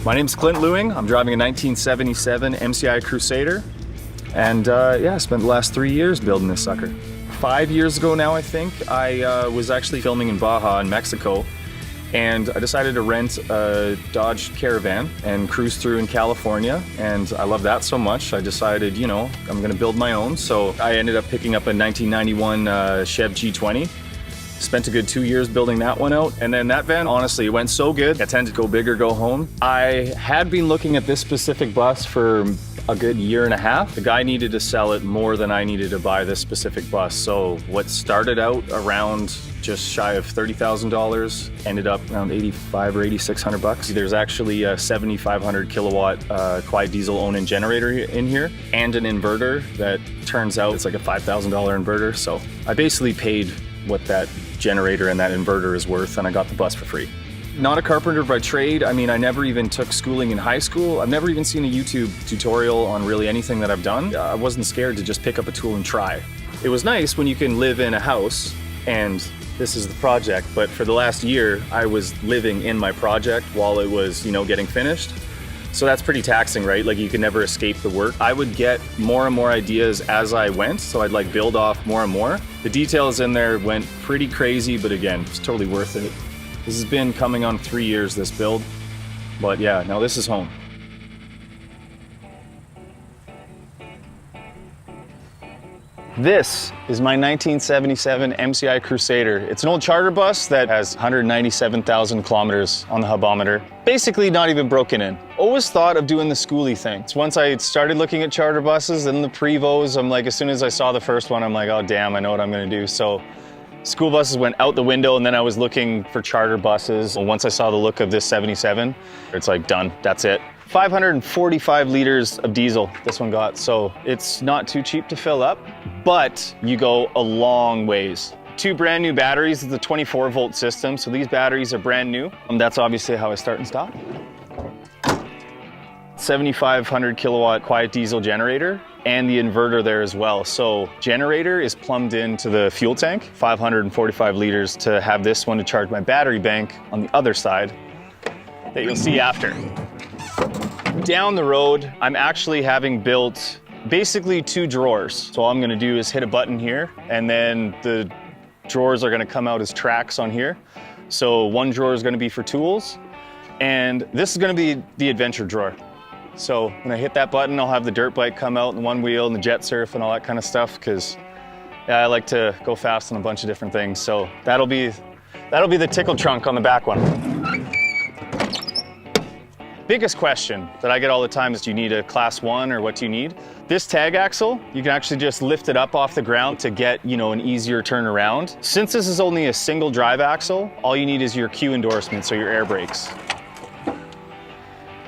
My name's Clint Lewing. I'm driving a 1977 MCI Crusader. And yeah, I spent the last 3 years building this sucker. 5 years ago now, I think, I was actually filming in Baja in Mexico. And I decided to rent a Dodge Caravan and cruise through in California. And I love that so much, I decided, you know, I'm gonna build my own. So I ended up picking up a 1991 Chev G20. Spent a good 2 years building that one out. And then that van, honestly, it went so good. I tend to go big or go home. I had been looking at this specific bus for a good year and a half. The guy needed to sell it more than I needed to buy this specific bus. So what started out around just shy of $30,000 ended up around 85 or 8,600 bucks. There's actually a 7,500 kilowatt quiet diesel own-in generator in here and an inverter that turns out it's like a $5,000 inverter. So I basically paid what that generator and that inverter is worth, and I got the bus for free. Not a carpenter by trade. I mean, I never even took schooling in high school. I've never even seen a YouTube tutorial on really anything that I've done. I wasn't scared to just pick up a tool and try. It was nice when you can live in a house and this is the project, but for the last year, I was living in my project while it was, you know, getting finished. So that's pretty taxing, right? Like you can never escape the work. I would get more and more ideas as I went, so I'd like build off more and more. The details in there went pretty crazy, but again, it's totally worth it. This has been coming on 3 years, this build. But yeah, now this is home. This is my 1977 MCI Crusader. It's an old charter bus that has 197,000 kilometers on the hubometer. Basically not even broken in. Always thought of doing the schoolie thing. So once I started looking at charter buses and the Prevos, I'm like, as soon as I saw the first one, I'm like, oh damn, I know what I'm gonna do. So school buses went out the window, and then I was looking for charter buses. Once I saw the look of this 77, it's like done, that's it. 545 liters of diesel this one got, so it's not too cheap to fill up, but you go a long ways. 2 brand new batteries. It's a 24 volt system, so these batteries are brand new. That's obviously how I start and stop. 7,500 kilowatt quiet diesel generator and the inverter there as well. So generator is plumbed into the fuel tank, 545 liters, to have this one to charge my battery bank on the other side that you'll see after. Down the road, I'm actually having built basically 2 drawers. So all I'm gonna do is hit a button here, and then the drawers are gonna come out as tracks on here. So one drawer is gonna be for tools, and this is gonna be the adventure drawer. So when I hit that button, I'll have the dirt bike come out and one wheel and the jet surf and all that kind of stuff, because yeah, I like to go fast on a bunch of different things. So that'll be the tickle trunk on the back one. Biggest question that I get all the time is, do you need a class 1 or what do you need? This tag axle, you can actually just lift it up off the ground to get, you know, an easier turnaround. Since this is only a single drive axle, all you need is your Q endorsement, so your air brakes.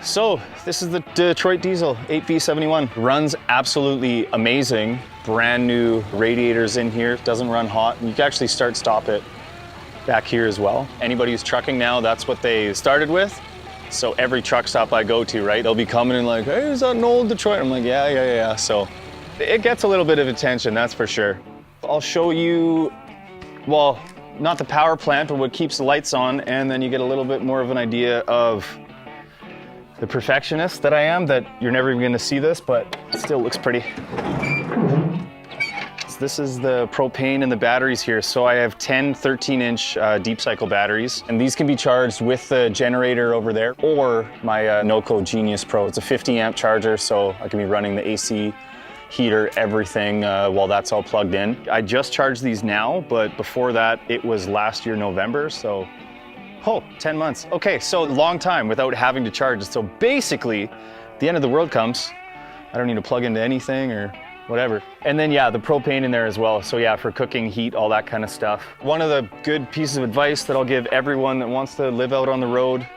So this is the Detroit Diesel 8V71. Runs absolutely amazing. Brand new radiators in here, doesn't run hot. You can actually stop it back here as well. Anybody who's trucking now, that's what they started with. So every truck stop I go to, right, they'll be coming in like, hey, is that an old Detroit? I'm like, yeah. So it gets a little bit of attention, that's for sure. I'll show you, well, not the power plant, but what keeps the lights on, and then you get a little bit more of an idea of the perfectionist that I am, that you're never even gonna see this, but it still looks pretty. This is the propane and the batteries here. So I have 10 13-inch deep cycle batteries, and these can be charged with the generator over there or my NOCO Genius Pro. It's a 50 amp charger, so I can be running the AC, heater, everything while that's all plugged in. I just charged these now, but before that, it was last year November, so 10 months. Okay, so long time without having to charge it. So basically, the end of the world comes, I don't need to plug into anything or whatever. And then yeah, the propane in there as well. So yeah, for cooking, heat, all that kind of stuff. One of the good pieces of advice that I'll give everyone that wants to live out on the road,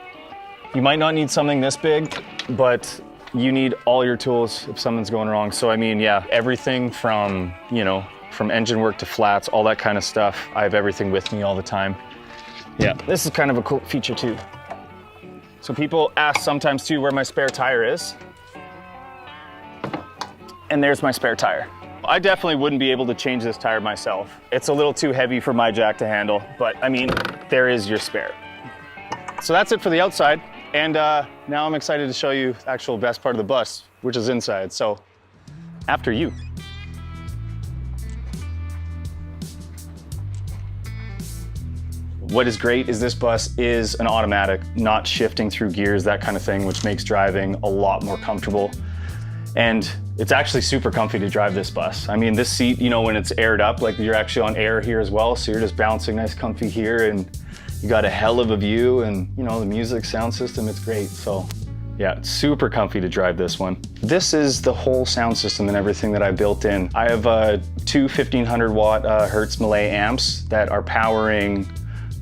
you might not need something this big, but you need all your tools if something's going wrong. So I mean, yeah, everything from, you know, from engine work to flats, all that kind of stuff. I have everything with me all the time. Yeah, this is kind of a cool feature too. So people ask sometimes too where my spare tire is. And there's my spare tire. I definitely wouldn't be able to change this tire myself. It's a little too heavy for my jack to handle, but I mean, there is your spare. So that's it for the outside. And now I'm excited to show you the actual best part of the bus, which is inside. So after you. What is great is this bus is an automatic, not shifting through gears, that kind of thing, which makes driving a lot more comfortable. And it's actually super comfy to drive this bus. I mean, this seat, you know, when it's aired up, like you're actually on air here as well. So you're just bouncing nice comfy here, and you got a hell of a view, and you know, the music sound system, it's great. So yeah, it's super comfy to drive this one. This is the whole sound system and everything that I built in. I have two 1500 watt Hertz mille amps that are powering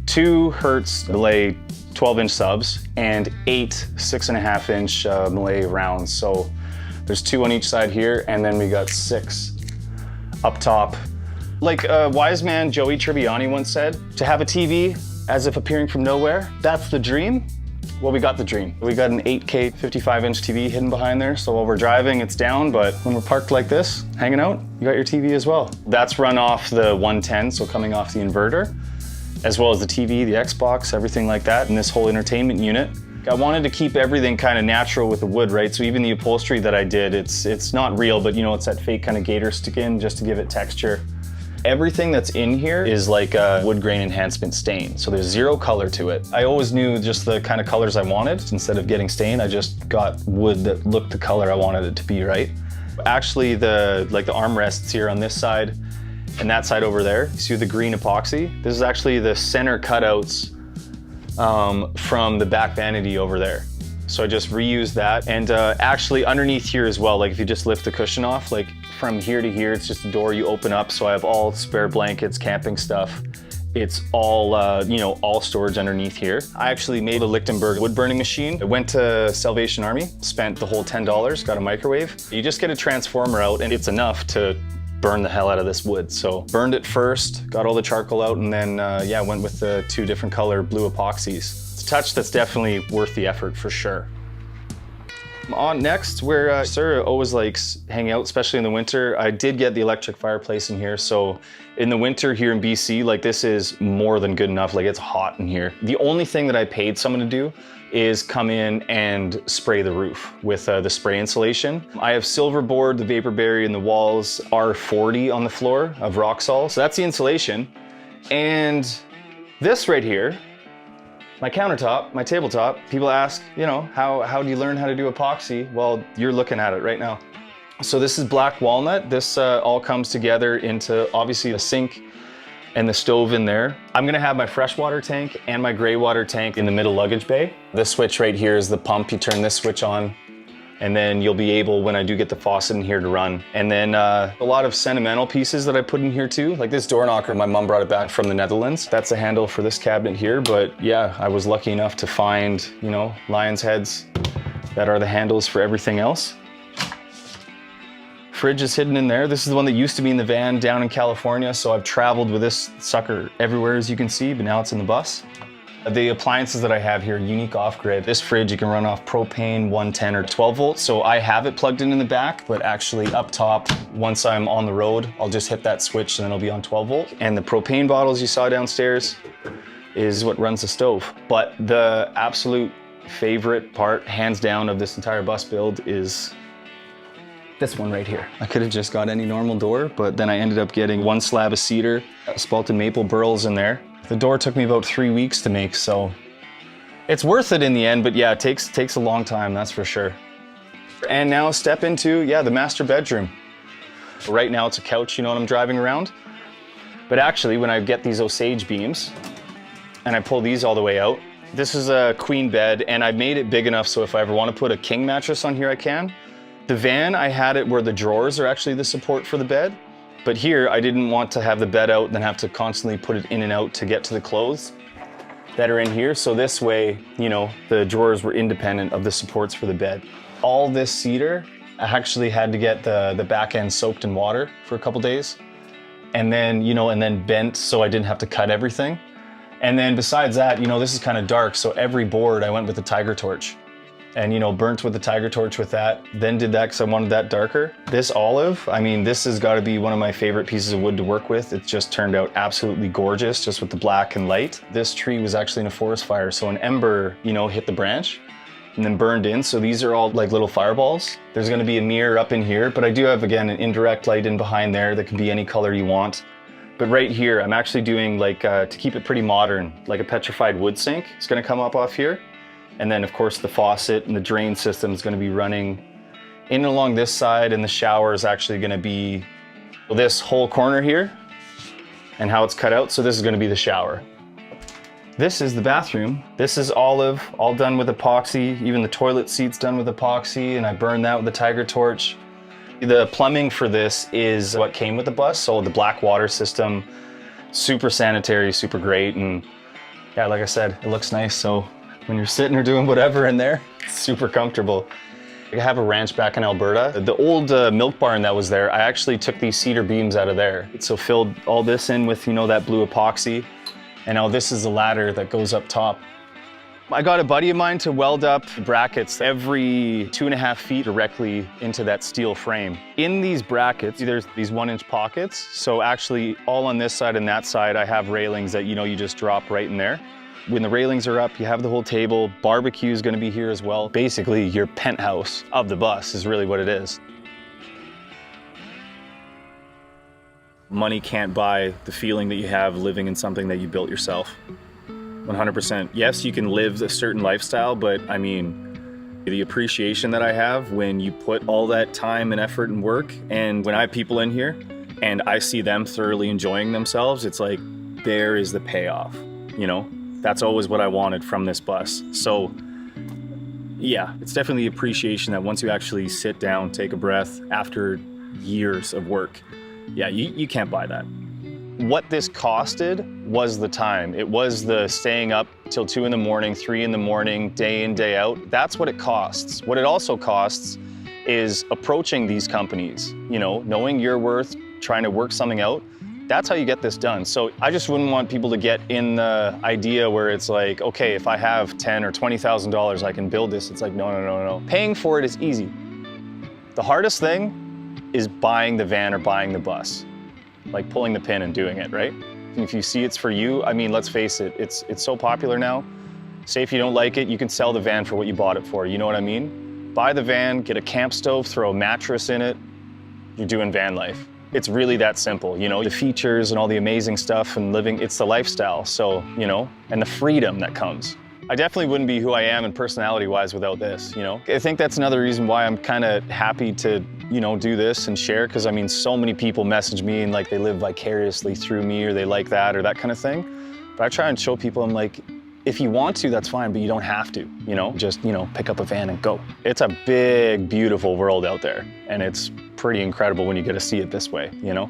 2 Hertz mille 12-inch subs and 8 6.5 inch mille rounds. So there's 2 on each side here, and then we got 6 up top. Like wise man Joey Tribbiani once said, to have a TV as if appearing from nowhere, that's the dream. Well, we got the dream. We got an 8K 55-inch TV hidden behind there, so while we're driving, it's down, but when we're parked like this, hanging out, you got your TV as well. That's run off the 110, so coming off the inverter, as well as the TV, the Xbox, everything like that, and this whole entertainment unit. I wanted to keep everything kind of natural with the wood, right? So even the upholstery that I did, it's not real, but you know, it's that fake kind of gator skin just to give it texture. Everything that's in here is like a wood grain enhancement stain, so there's 0 color to it. I always knew just the kind of colors I wanted. Instead of getting stain, I just got wood that looked the color I wanted it to be, right? Actually, the armrests here on this side and that side over there, you see the green epoxy? This is actually the center cutouts from the back vanity over there. So I just reused that. And actually underneath here as well, like if you just lift the cushion off, like from here to here, it's just a door you open up. So I have all spare blankets, camping stuff. It's all, you know, all storage underneath here. I actually made a Lichtenberg wood burning machine. I went to Salvation Army, spent the whole $10, got a microwave. You just get a transformer out and it's enough to burn the hell out of this wood. So burned it first, got all the charcoal out, and then yeah, went with the 2 different color blue epoxies. It's a touch that's definitely worth the effort for sure. On next, where Sarah always likes hanging out, especially in the winter, I did get the electric fireplace in here. So in the winter here in BC, like this is more than good enough. Like it's hot in here. The only thing that I paid someone to do is come in and spray the roof with the spray insulation. I have silver board, the vapor barrier in the walls, R40 on the floor of Roxol. So that's the insulation. And this right here, my countertop, my tabletop, people ask, you know, how do you learn how to do epoxy? Well, you're looking at it right now. So this is black walnut. This all comes together into obviously the sink and the stove in there. I'm gonna have my freshwater tank and my gray water tank in the middle luggage bay. This switch right here is the pump. You turn this switch on, and then you'll be able, when I do get the faucet in here, to run. And then a lot of sentimental pieces that I put in here too, like this door knocker, my mom brought it back from the Netherlands. That's the handle for this cabinet here, but yeah, I was lucky enough to find, you know, lion's heads that are the handles for everything else. Fridge is hidden in there. This is the one that used to be in the van down in California, so I've traveled with this sucker everywhere, as you can see, but now it's in the bus. The appliances that I have here, unique off-grid. This fridge, you can run off propane, 110 or 12 volts. So I have it plugged in the back, but actually up top, once I'm on the road, I'll just hit that switch and then it'll be on 12 volt. And the propane bottles you saw downstairs is what runs the stove. But the absolute favorite part, hands down, of this entire bus build is this one right here. I could have just got any normal door, but then I ended up getting 1 slab of cedar, spalted maple burls in there. The door took me about 3 weeks to make, so it's worth it in the end, but yeah, it takes a long time, that's for sure. And now step into, yeah, the master bedroom. Right now it's a couch, you know, what I'm driving around. But actually, when I get these Osage beams and I pull these all the way out, this is a queen bed, and I made it big enough so if I ever want to put a king mattress on here, I can. The van, I had it where the drawers are actually the support for the bed. But here, I didn't want to have the bed out and then have to constantly put it in and out to get to the clothes that are in here. So this way, you know, the drawers were independent of the supports for the bed. All this cedar, I actually had to get the back end soaked in water for a couple days. And then, you know, and then bent so I didn't have to cut everything. And then besides that, you know, this is kind of dark. So every board I went with the tiger torch. And, you know, burnt with the tiger torch with that, then did that because I wanted that darker. This olive, I mean, this has got to be one of my favorite pieces of wood to work with. It just turned out absolutely gorgeous, just with the black and light. This tree was actually in a forest fire, so an ember, you know, hit the branch. and then burned in. So these are all like little fireballs. There's gonna be a mirror up in here, but I do have, again, an indirect light in behind there that can be any color you want. But right here, I'm actually doing like, to keep it pretty modern, like a petrified wood sink. It's gonna come up off here. And then of course the faucet and the drain system is gonna be running in along this side, and the shower is actually gonna be this whole corner here and how it's cut out. So this is gonna be the shower. This is the bathroom. This is olive, all done with epoxy. Even the toilet seat's done with epoxy, and I burned that with a tiger torch. The plumbing for this is what came with the bus. So the black water system, super sanitary, super great. And yeah, like I said, it looks nice. So when you're sitting or doing whatever in there, it's super comfortable. I have a ranch back in Alberta. The old milk barn that was there, I actually took these cedar beams out of there. So filled all this in with, you know, that blue epoxy. And now this is the ladder that goes up top. I got a buddy of mine to weld up brackets every 2.5 feet directly into that steel frame. In these brackets, there's these 1-inch pockets. So actually all on this side and that side, I have railings that, you know, you just drop right in there. When the railings are up, you have the whole table. Barbecue is gonna be here as well. Basically, your penthouse of the bus is really what it is. Money can't buy the feeling that you have living in something that you built yourself. 100%. Yes, you can live a certain lifestyle, but I mean, the appreciation that I have when you put all that time and effort and work, and when I have people in here and I see them thoroughly enjoying themselves, it's like, there is the payoff, you know? That's always what I wanted from this bus. So yeah, it's definitely the appreciation that once you actually sit down, take a breath after years of work, yeah, you can't buy that. What this costed was the time. It was the staying up till 2 in the morning, 3 in the morning, day in, day out. That's what it costs. What it also costs is approaching these companies, you know, knowing your worth, trying to work something out. That's how you get this done. So I just wouldn't want people to get in the idea where it's like, okay, if I have $10,000 or $20,000, I can build this. It's like, no, no, no, no. Paying for it is easy. The hardest thing is buying the van or buying the bus, like pulling the pin and doing it, right? And if you see it's for you, I mean, let's face it, it's so popular now. Say if you don't like it, you can sell the van for what you bought it for, you know what I mean? Buy the van, get a camp stove, throw a mattress in it, you're doing van life. It's really that simple, you know, the features and all the amazing stuff and living, it's the lifestyle, so, you know, and the freedom that comes. I definitely wouldn't be who I am and personality-wise without this, you know? I think that's another reason why I'm kind of happy to, you know, do this and share, because I mean, so many people message me and like they live vicariously through me or they like that or that kind of thing. But I try and show people, I'm like, if you want to, that's fine, but you don't have to, you know? Just, you know, pick up a van and go. It's a big, beautiful world out there, and it's pretty incredible when you get to see it this way, you know?